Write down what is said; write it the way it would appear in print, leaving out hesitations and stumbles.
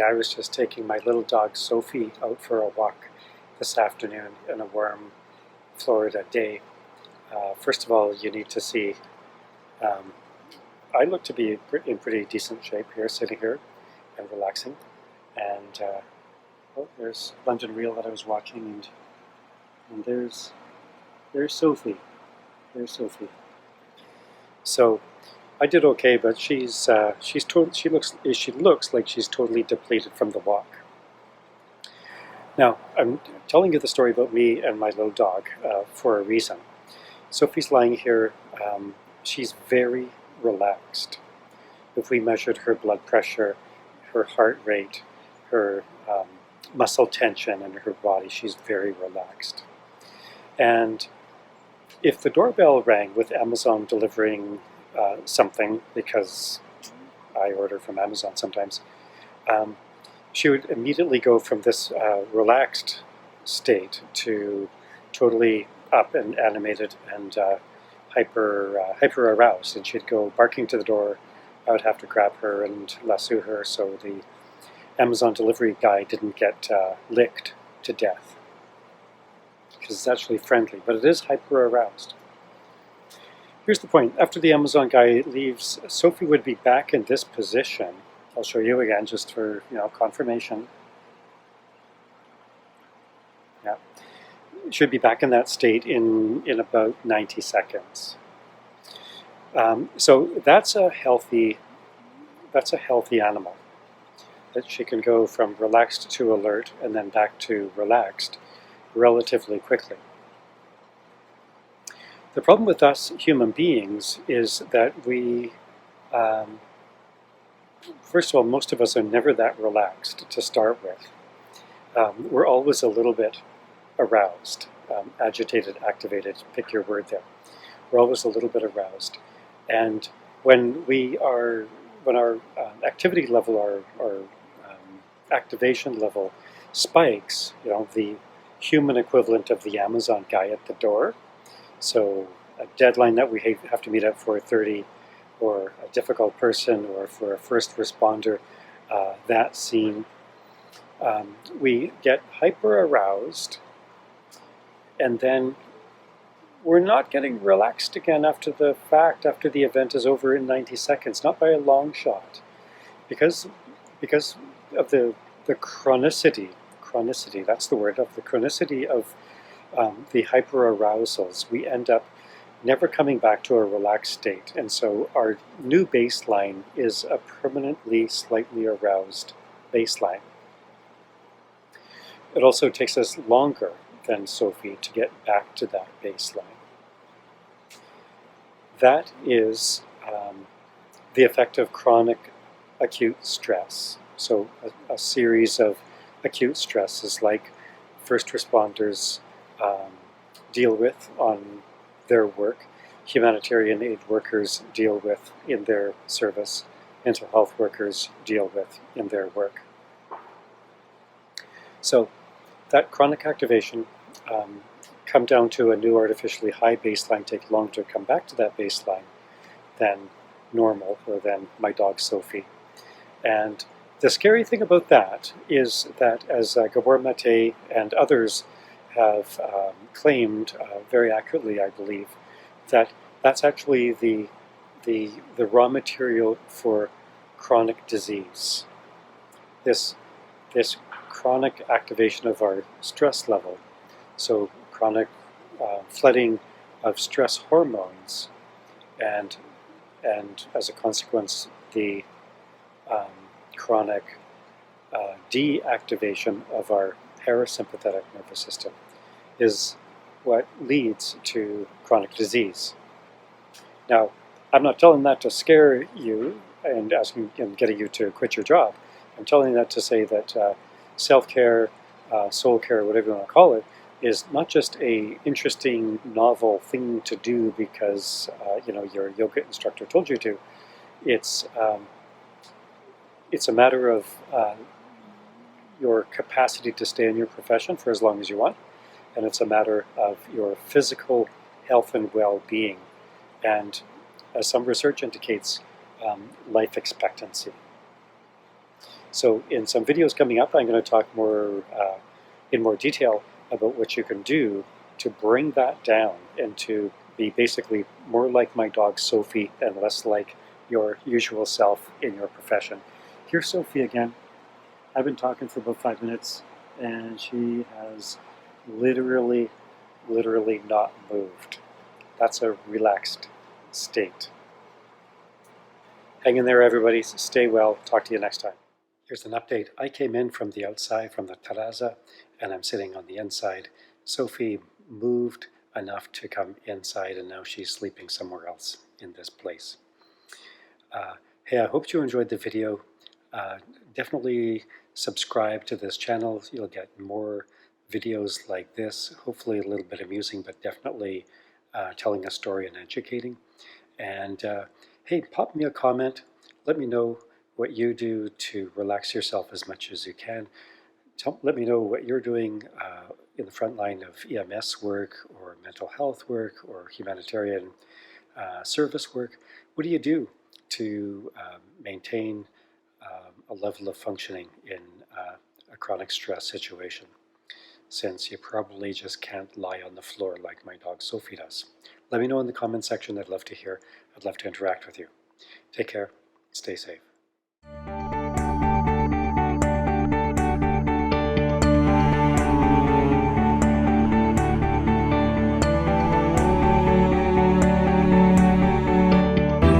say I was just taking my little dog Sophie out for a walk this afternoon in a warm Florida day. First of all, you need to see, I look to be in pretty decent shape here, sitting here and relaxing. And oh, there's London Reel that I was watching, and there's Sophie. There's Sophie. So I did okay, but she looks like she's totally depleted from the walk. Now, I'm telling you the story about me and my little dog for a reason. Sophie's lying here. She's very relaxed. If we measured her blood pressure, her heart rate, her muscle tension in her body, she's very relaxed. And if the doorbell rang with Amazon delivering something, because I order from Amazon sometimes, she would immediately go from this relaxed state to totally up and animated and hyper aroused, and she'd go barking to the door. I would have to grab her and lasso her so the Amazon delivery guy didn't get licked to death, because it's actually friendly, but it is hyper aroused. Here's the point. After the Amazon guy leaves, Sophie would be back in this position. I'll show you again just for confirmation. Yeah, should be back in that state in about 90 seconds. So that's a healthy animal. That she can go from relaxed to alert and then back to relaxed relatively quickly. The problem with us human beings is that we, first of all, most of us are never that relaxed to start with. We're always a little bit aroused, agitated, activated, pick your word there. We're always a little bit aroused. And when our activity level, our activation level spikes, the human equivalent of the Amazon guy at the door, so a deadline that we have to meet at 4:30, or a difficult person, or for a first responder, that scene, we get hyper aroused, and then we're not getting relaxed again after the fact, after the event is over in 90 seconds, not by a long shot, because of the chronicity, that's the word, of the chronicity of the hyperarousals. We end up never coming back to a relaxed state, and so our new baseline is a permanently slightly aroused baseline. It also takes us longer than Sophie to get back to that baseline. That is the effect of chronic acute stress. So a series of acute stresses like first responders deal with on their work, humanitarian aid workers deal with in their service, mental health workers deal with in their work. So that chronic activation come down to a new artificially high baseline, take longer to come back to that baseline than normal, or than my dog Sophie. And the scary thing about that is that, as Gabor Mate and others have claimed very accurately, I believe, that that's actually the raw material for chronic disease. This chronic activation of our stress level, so chronic flooding of stress hormones, and as a consequence, the chronic deactivation of our parasympathetic nervous system is what leads to chronic disease. Now, I'm not telling that to scare you and asking and getting you to quit your job. I'm telling that to say that self-care, soul care, whatever you want to call it, is not just a interesting, novel thing to do because your yoga instructor told you to. It's a matter of your capacity to stay in your profession for as long as you want, and it's a matter of your physical health and well-being, and as some research indicates, life expectancy. So in some videos coming up, I'm going to talk more in more detail about what you can do to bring that down and to be basically more like my dog Sophie and less like your usual self in your profession. Here's Sophie again. I've been talking for about 5 minutes and she has literally not moved. That's a relaxed state. Hang in there, everybody. Stay well. Talk to you next time. Here's an update. I came in from the outside, from the terraza, and I'm sitting on the inside. Sophie moved enough to come inside, and now she's sleeping somewhere else in this place. Hey, I hope you enjoyed the video. Definitely subscribe to this channel. You'll get more videos like this, hopefully a little bit amusing, but definitely telling a story and educating. And hey, pop me a comment. Let me know what you do to relax yourself as much as you can. Let me know what you're doing in the front line of EMS work or mental health work or humanitarian service work. What do you do to maintain a level of functioning in a chronic stress situation, since you probably just can't lie on the floor like my dog Sophie does? Let me know in the comment section. I'd love to hear. I'd love to interact with you. Take care. Stay safe.